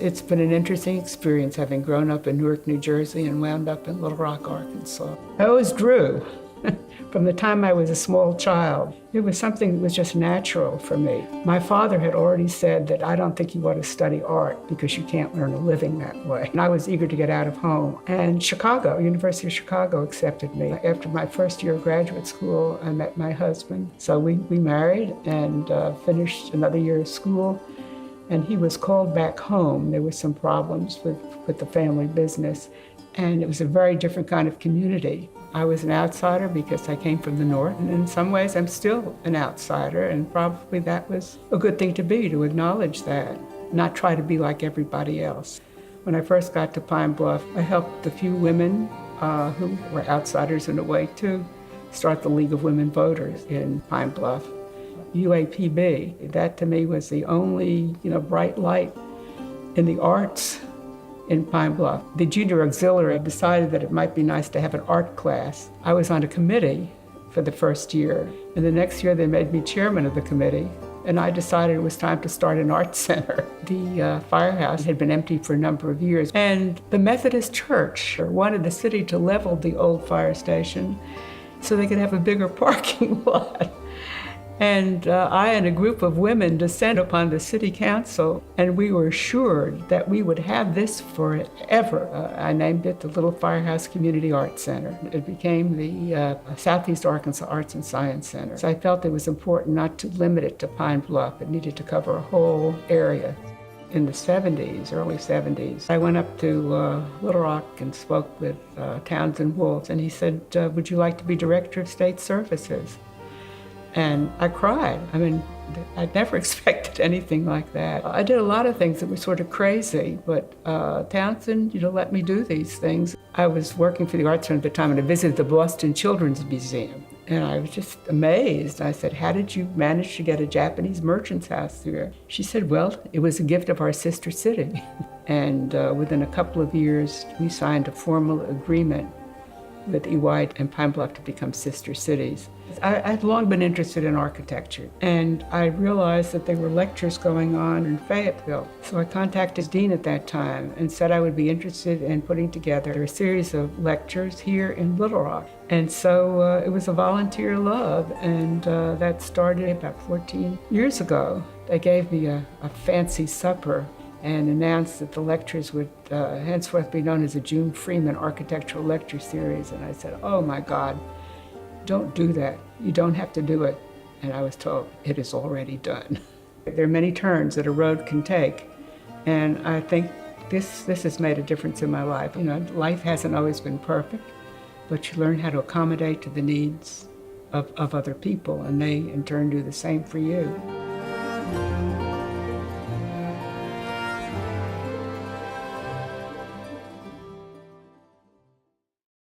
It's been an interesting experience having grown up in Newark, New Jersey and wound up in Little Rock, Arkansas. I always drew from the time I was a small child. It was something that was just natural for me. My father had already said that I don't think you ought to study art because you can't earn a living that way. And I was eager to get out of home. And University of Chicago accepted me. After my first year of graduate school, I met my husband. So we married and finished another year of school. And he was called back home. There were some problems with the family business. And it was a very different kind of community. I was an outsider because I came from the North, and in some ways I'm still an outsider, and probably that was a good thing to be, to acknowledge that, not try to be like everybody else. When I first got to Pine Bluff, I helped a few women who were outsiders in a way too, start the League of Women Voters in Pine Bluff. UAPB, that to me was the only, bright light in the arts in Pine Bluff. The junior auxiliary decided that it might be nice to have an art class. I was on a committee for the first year, and the next year they made me chairman of the committee, and I decided it was time to start an art center. The firehouse had been empty for a number of years, and the Methodist Church wanted the city to level the old fire station so they could have a bigger parking lot. And I and a group of women descended upon the city council, and we were assured that we would have this forever. I named it the Little Firehouse Community Arts Center. It became the Southeast Arkansas Arts and Science Center. So I felt it was important not to limit it to Pine Bluff. It needed to cover a whole area. In the 70s, early 70s, I went up to Little Rock and spoke with Townsend Wolf, and he said, would you like to be Director of State Services? And I cried. I mean, I'd never expected anything like that. I did a lot of things that were sort of crazy, but Townsend, let me do these things. I was working for the Arts Center at the time, and I visited the Boston Children's Museum, and I was just amazed. I said, how did you manage to get a Japanese merchant's house there? She said, well, it was a gift of our sister city. And within a couple of years, we signed a formal agreement with EY and Pine Bluff to become sister cities. I'd long been interested in architecture, and I realized that there were lectures going on in Fayetteville. So I contacted Dean at that time and said I would be interested in putting together a series of lectures here in Little Rock. And so it was a volunteer love, and that started about 14 years ago. They gave me a fancy supper and announced that the lectures would henceforth be known as the June Freeman Architectural Lecture Series. And I said, oh my God, don't do that. You don't have to do it. And I was told, it is already done. There are many turns that a road can take, and I think this has made a difference in my life. Life hasn't always been perfect, but you learn how to accommodate to the needs of other people, and they in turn do the same for you.